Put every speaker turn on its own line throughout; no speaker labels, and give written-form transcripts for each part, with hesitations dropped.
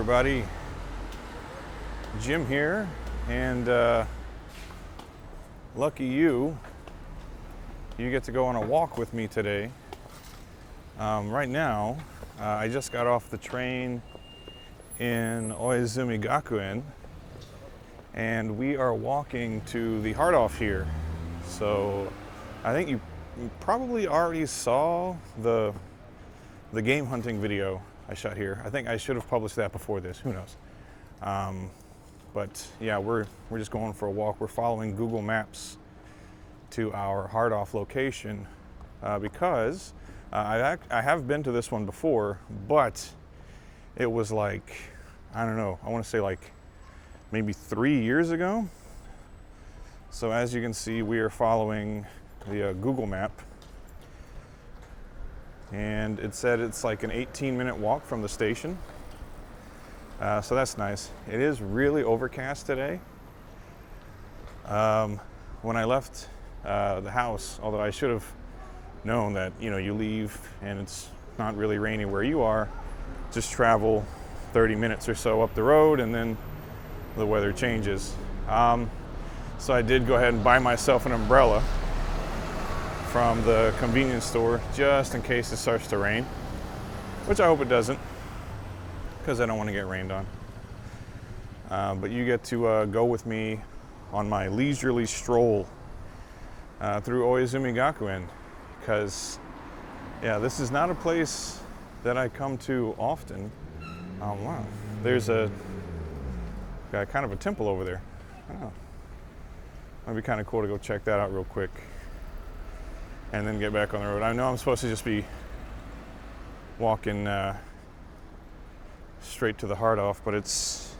everybody, Jim here, and lucky you get to go on a walk with me today. Right now, I just got off the train in Oizumi-gakuen, and we are walking to the Heart Off here. So I think you probably already saw the game hunting video I shot here. I think I should have published that before this, who knows. But yeah, we're just going for a walk. We're following Google Maps to our Heart Off location because I have been to this one before, but it was like, I don't know, I want to say like maybe 3 years ago. So as you can see, we are following the Google map, and it said it's like an 18-minute walk from the station. So that's nice. It is really overcast today. When I left the house, although I should have known that, you know, you leave and it's not really rainy where you are, just travel 30 minutes or so up the road and then the weather changes. So I did go ahead and buy myself an umbrella from the convenience store just in case it starts to rain, which I hope it doesn't, because I don't want to get rained on. But you get to go with me on my leisurely stroll through Oizumi-gakuen, because yeah, this is not a place that I come to often. Wow, there's got kind of a temple over there. Oh, that'd be kind of cool to go check that out real quick and then get back on the road. I know I'm supposed to just be walking straight to the Heart Off, but it's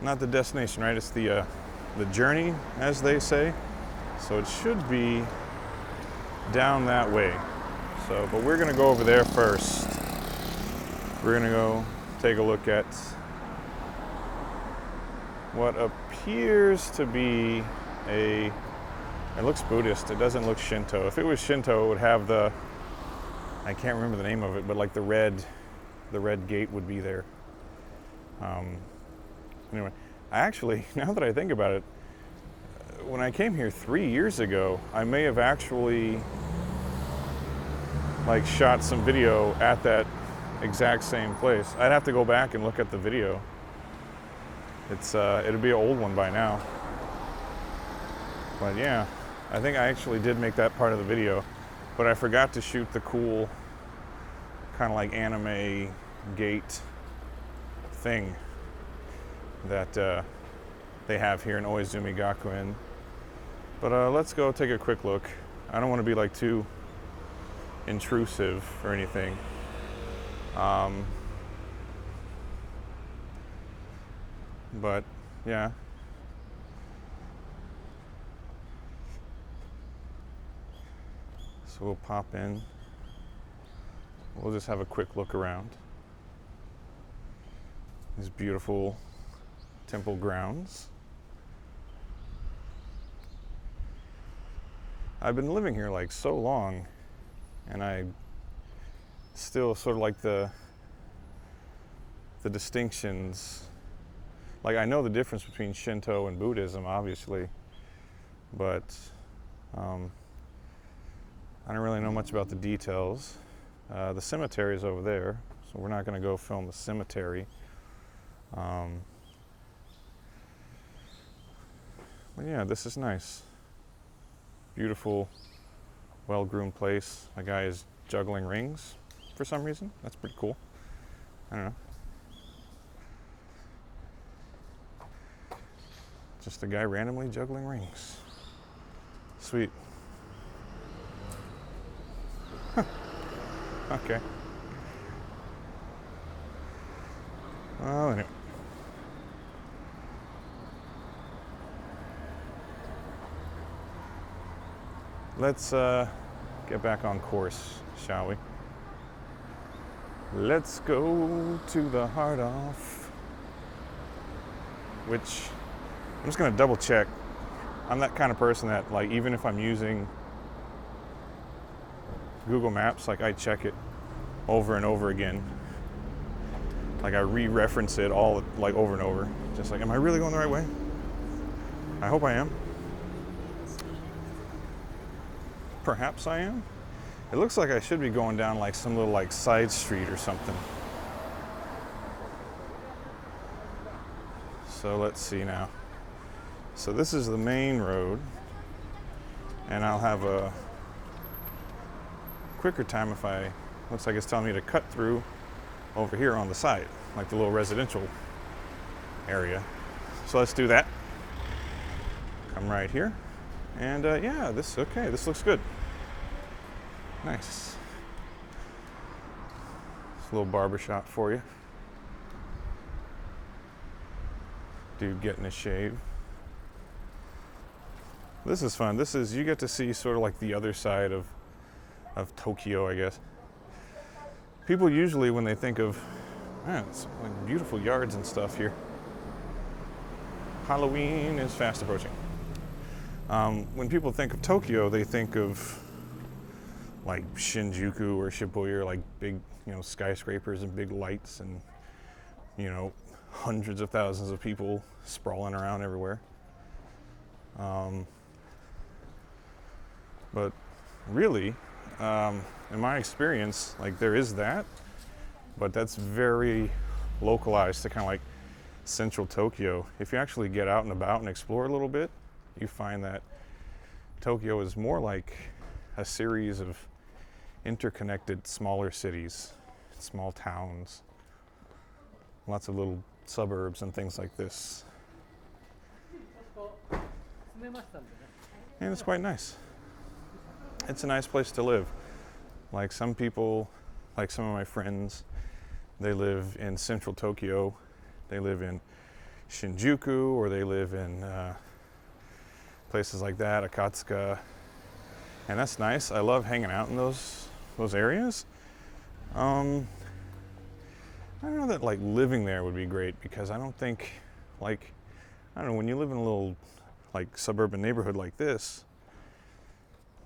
not the destination, right? It's the journey, as they say. So it should be down that way. So, but we're gonna go over there first. We're gonna go take a look at what appears to be it looks Buddhist, it doesn't look Shinto. If it was Shinto, it would have I can't remember the name of it, but like the red gate would be there. Anyway, I actually, now that I think about it, when I came here 3 years ago, I may have actually like shot some video at that exact same place. I'd have to go back and look at the video. It'll be an old one by now. But yeah, I think I actually did make that part of the video, but I forgot to shoot the cool kind of like anime gate thing that they have here in Oizumi-gakuen. But let's go take a quick look. I don't want to be like too intrusive or anything. But yeah. So we'll pop in. We'll just have a quick look around these beautiful temple grounds. I've been living here like so long, and I still sort of like the distinctions. Like, I know the difference between Shinto and Buddhism, obviously, but I don't really know much about the details. The cemetery is over there, so we're not going to go film the cemetery. But yeah, this is nice. Beautiful, well-groomed place. A guy is juggling rings for some reason. That's pretty cool. I don't know. Just a guy randomly juggling rings. Sweet. Okay. Well, anyway. Let's get back on course, shall we? Let's go to the Heart Off. Which, I'm just gonna double check. I'm that kind of person that, like, even if I'm using Google Maps, like, I check it over and over again like I re-reference it all like over and over. Just like, am I really going the right way? I hope I am. Perhaps I am. It looks like I should be going down like some little like side street or something. So let's see now. So this is the main road, and I'll have a quicker time if I, looks like it's telling me to cut through over here on the side, like the little residential area. So let's do that. Come right here. And yeah, this looks good. Nice. It's a little barber shop for you. Dude getting a shave. This is fun. This is, you get to see sort of like the other side of Tokyo, I guess. People usually, when they think of, man, it's like beautiful yards and stuff here. Halloween is fast approaching. When people think of Tokyo, they think of like Shinjuku or Shibuya, like big, skyscrapers and big lights and, hundreds of thousands of people sprawling around everywhere. But really, in my experience, like there is that, but that's very localized to kind of like central Tokyo. If you actually get out and about and explore a little bit, you find that Tokyo is more like a series of interconnected smaller cities, small towns, lots of little suburbs and things like this. And it's quite nice. It's a nice place to live. Like some people, like some of my friends, they live in central Tokyo. They live in Shinjuku, or they live in places like that, Akatsuka. And that's nice. I love hanging out in those areas. I don't know that like living there would be great, because I don't think, like, I don't know, when you live in a little like suburban neighborhood like this,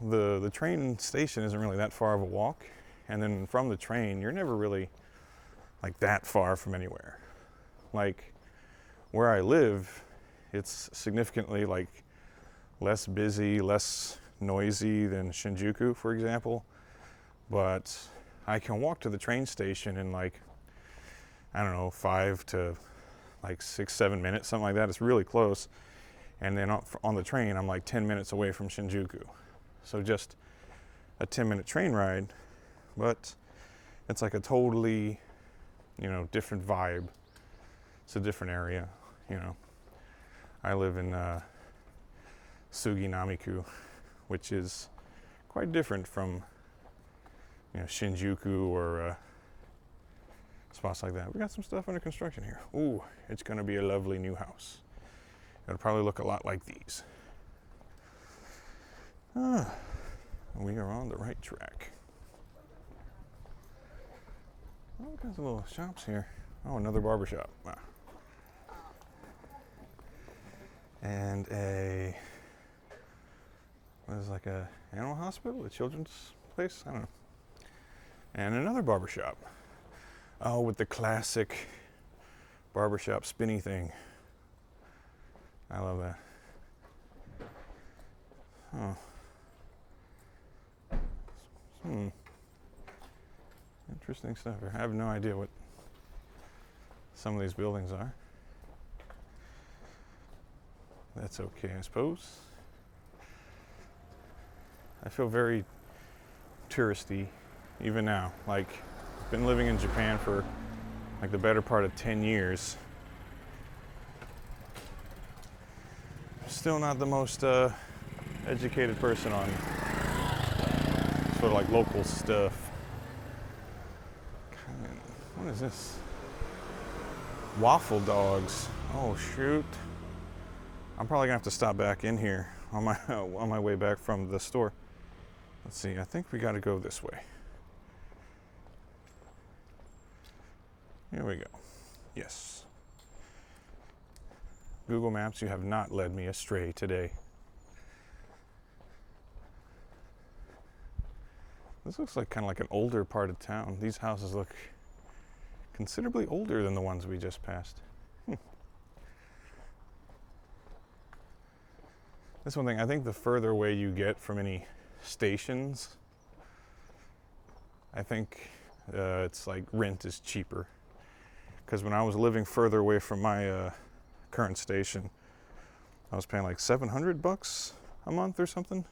the train station isn't really that far of a walk, and then from the train you're never really like that far from anywhere. Like where I live, it's significantly like less busy, less noisy than Shinjuku, for example, but I can walk to the train station in like, I don't know, 5 to like 6-7 minutes, something like that. It's really close. And then on the train, I'm like 10 minutes away from Shinjuku. So just a 10-minute train ride, but it's like a totally, different vibe. It's a different area, I live in Suginamiku, which is quite different from, Shinjuku or spots like that. We got some stuff under construction here. Ooh, it's gonna be a lovely new house. It'll probably look a lot like these. We are on the right track. All kinds of little shops here. Oh, another barber shop. Wow. And what is like a animal hospital, a children's place? I don't know. And another barber shop. Oh, with the classic barbershop spinny thing. I love that. Oh. Interesting stuff here. I have no idea what some of these buildings are. That's okay, I suppose. I feel very touristy even now. Like, I've been living in Japan for like the better part of 10 years. Still not the most educated person on sort of like local stuff. What is this? Waffle dogs. Oh shoot. I'm probably gonna have to stop back in here on my way back from the store. Let's see, I think we gotta go this way. Here we go. Yes. Google Maps, you have not led me astray today. This looks like kind of like an older part of town. These houses look considerably older than the ones we just passed. That's one thing, I think the further away you get from any stations, I think it's like rent is cheaper. Because when I was living further away from my current station, I was paying like $700 a month or something.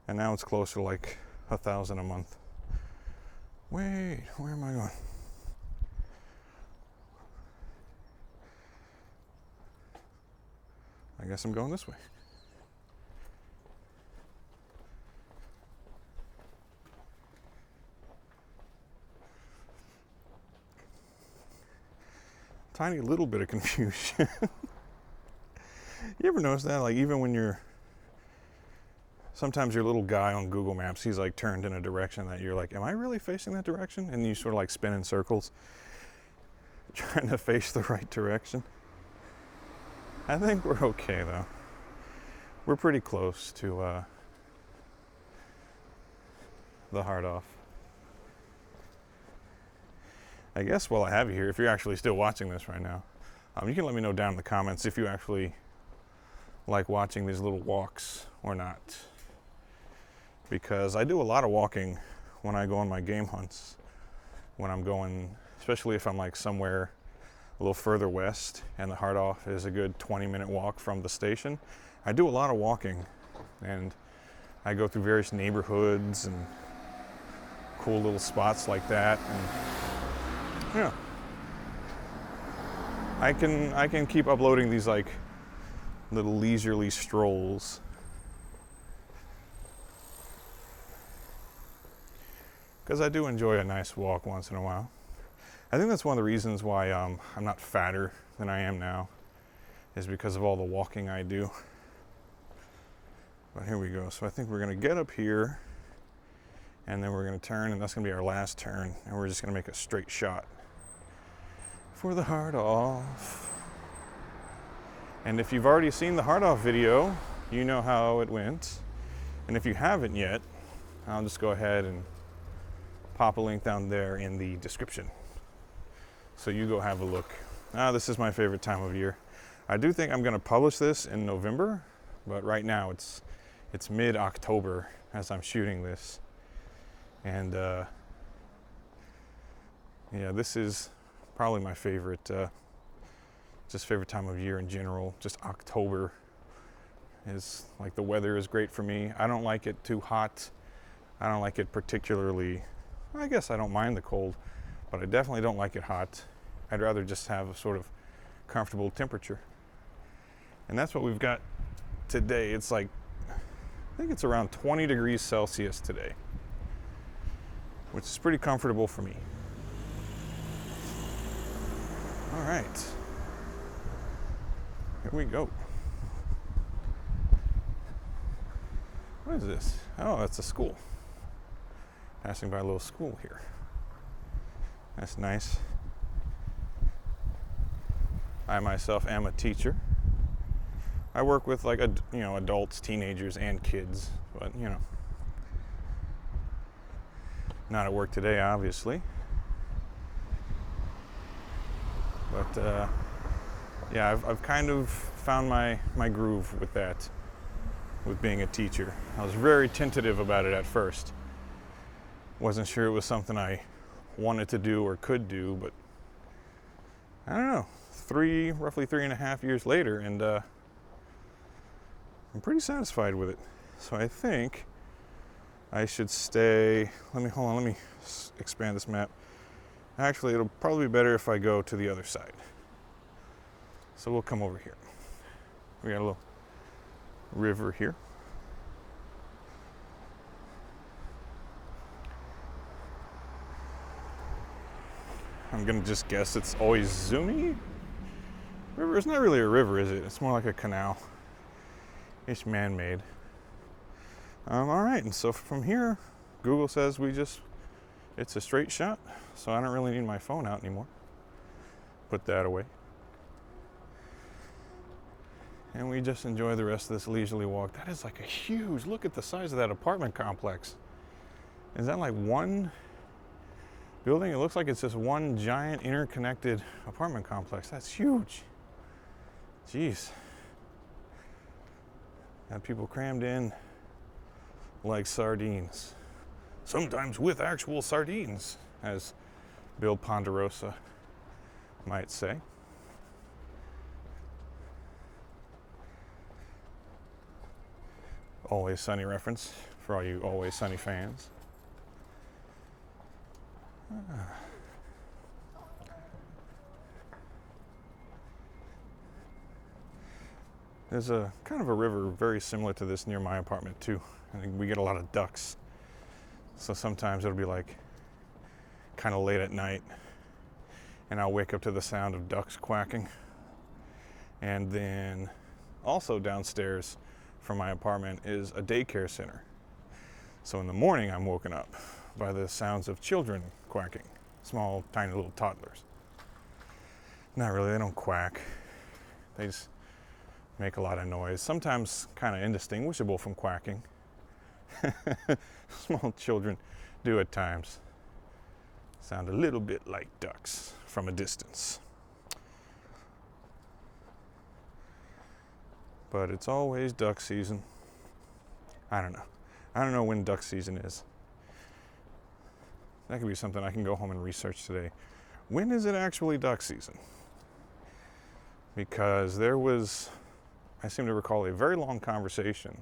And now it's closer to like $1,000 a month. Wait, where am I going? I guess I'm going this way. Tiny little bit of confusion. You ever notice that? Like even when you're, sometimes your little guy on Google Maps, he's like turned in a direction that you're like, am I really facing that direction? And you sort of like spin in circles, trying to face the right direction. I think we're okay though. We're pretty close to the hard off. I guess while I have you here, if you're actually still watching this right now, you can let me know down in the comments if you actually like watching these little walks or not. Because I do a lot of walking when I go on my game hunts. When I'm going, especially if I'm like somewhere a little further west and the hard off is a good 20-minute walk from the station. I do a lot of walking and I go through various neighborhoods and cool little spots like that. And yeah, I can keep uploading these like little leisurely strolls. Because I do enjoy a nice walk once in a while. I think that's one of the reasons why I'm not fatter than I am now, is because of all the walking I do. But here we go. So I think we're gonna get up here and then we're gonna turn, and that's gonna be our last turn, and we're just gonna make a straight shot for the hard off. And if you've already seen the hard off video, you know how it went. And if you haven't yet, I'll just go ahead and pop a link down there in the description. So you go have a look. This is my favorite time of year. I do think I'm gonna publish this in November, but right now it's mid-October as I'm shooting this. And yeah, this is probably my favorite, just favorite time of year in general. Just October is like, the weather is great for me. I don't like it too hot. I don't like it particularly, I guess I don't mind the cold, but I definitely don't like it hot. I'd rather just have a sort of comfortable temperature. And that's what we've got today. It's like, I think it's around 20 degrees Celsius today, which is pretty comfortable for me. All right, here we go. What is this? Oh, that's a school. Passing by a little school here. That's nice. I myself am a teacher. I work with like adults, teenagers, and kids, but not at work today, obviously. But yeah, I've kind of found my groove with that, with being a teacher. I was very tentative about it at first. Wasn't sure it was something I wanted to do or could do, but I don't know. Roughly 3.5 years later, and I'm pretty satisfied with it. So I think I should stay. Let me expand this map. Actually, it'll probably be better if I go to the other side. So we'll come over here. We got a little river here. I'm gonna just guess it's Oizumi river. It's not really a river, is it? It's more like a canal. It's man-made. All right, and so from here, Google says it's a straight shot, so I don't really need my phone out anymore. Put that away. And we just enjoy the rest of this leisurely walk. That is like a huge, look at the size of that apartment complex. Is that like one building. It looks like it's just one giant interconnected apartment complex. That's huge. Jeez. Got people crammed in like sardines. Sometimes with actual sardines, as Bill Ponderosa might say. Always Sunny reference for all you Always Sunny fans. There's a kind of a river very similar to this near my apartment too. I think we get a lot of ducks. So sometimes it'll be like kind of late at night and I'll wake up to the sound of ducks quacking. And then also downstairs from my apartment is a daycare center. So in the morning I'm woken up by the sounds of children quacking, small tiny little toddlers. Not really, they don't quack. They just make a lot of noise, sometimes kind of indistinguishable from quacking. Small children do at times. Sound a little bit like ducks from a distance. But it's always duck season. I don't know. I don't know when duck season is. That could be something I can go home and research today. When is it actually duck season? Because I seem to recall a very long conversation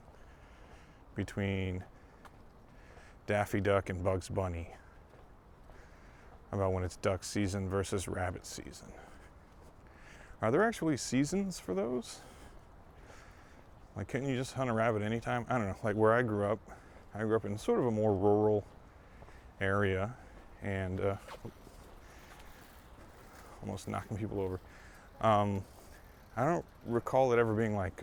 between Daffy Duck and Bugs Bunny about when it's duck season versus rabbit season. Are there actually seasons for those? Like, can't you just hunt a rabbit anytime? I don't know. Like where I grew up in sort of a more rural area, and almost knocking people over. I don't recall it ever being like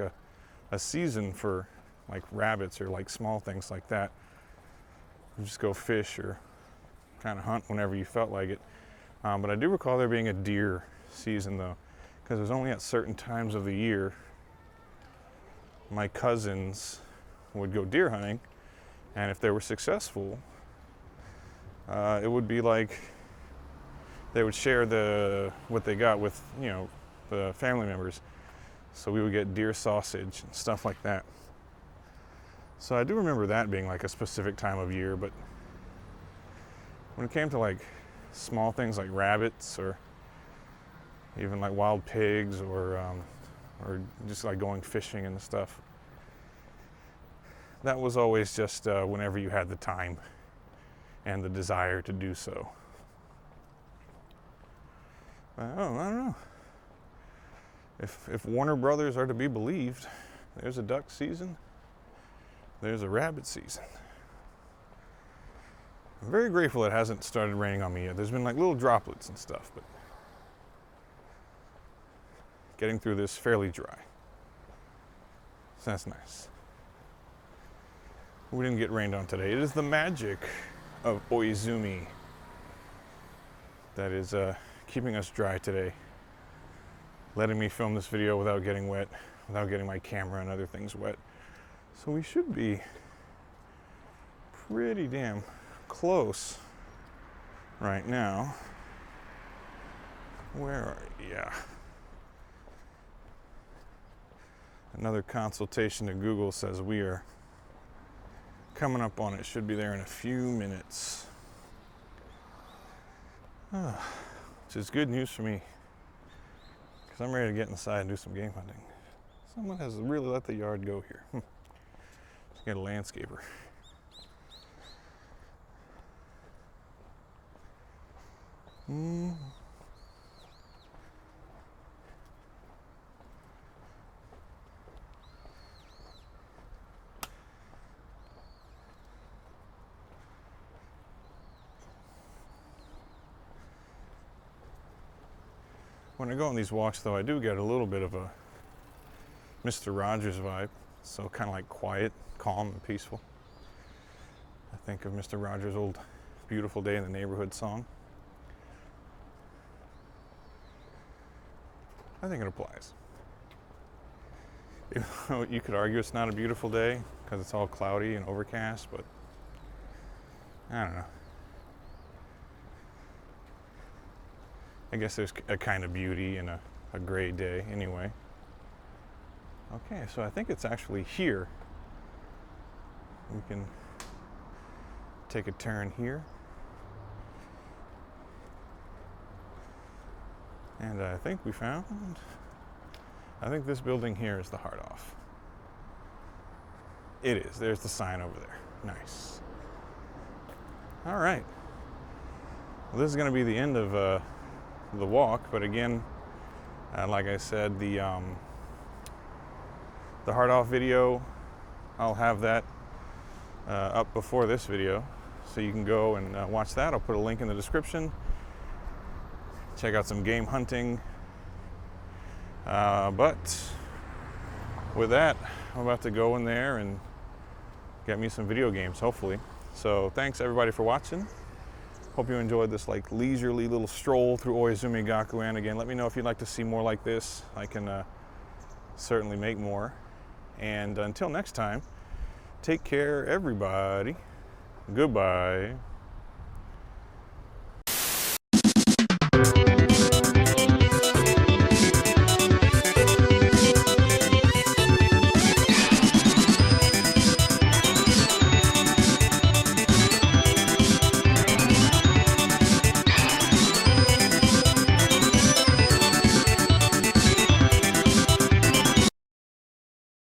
a season for like rabbits or like small things like that. You just go fish or kind of hunt whenever you felt like it. But I do recall there being a deer season though, because it was only at certain times of the year my cousins would go deer hunting, and if they were successful, it would be like they would share what they got with, you know, the family members. So we would get deer sausage and stuff like that. So I do remember that being like a specific time of year, but when it came to like small things like rabbits or even like wild pigs or just like going fishing and stuff, that was always just whenever you had the time and the desire to do so. I don't know. If Warner Brothers are to be believed, there's a duck season, there's a rabbit season. I'm very grateful it hasn't started raining on me yet. There's been like little droplets and stuff, but getting through this fairly dry. So that's nice. We didn't get rained on today. It is the magic of Oizumi that is keeping us dry today, letting me film this video without getting wet, without getting my camera and other things wet. So we should be pretty damn close right now. Where are you? Yeah. Another consultation to Google says we are coming up on it. Should be there in a few minutes. Which is good news for me, because I'm ready to get inside and do some game hunting. Someone has really let the yard go here. Let's get a landscaper. When I go on these walks, though, I do get a little bit of a Mr. Rogers vibe. So kind of like quiet, calm, and peaceful. I think of Mr. Rogers' old Beautiful Day in the Neighborhood song. I think it applies. You could argue it's not a beautiful day because it's all cloudy and overcast, but I don't know. I guess there's a kind of beauty in a gray day anyway. Okay, so I think it's actually here. We can take a turn here. And I think we found, I think this building here is the Heart Off. It is. There's the sign over there. Nice. All right. Well, this is going to be the end of the walk, but again, like I said, the Heart Off video, I'll have that up before this video, so you can go and watch that. I'll put a link in the description. Check out some game hunting. But with that, I'm about to go in there and get me some video games, hopefully. So thanks everybody for watching. Hope you enjoyed this like leisurely little stroll through Oizumi-gakuen. Again, let me know if you'd like to see more like this. I can certainly make more. And until next time, take care everybody. Goodbye.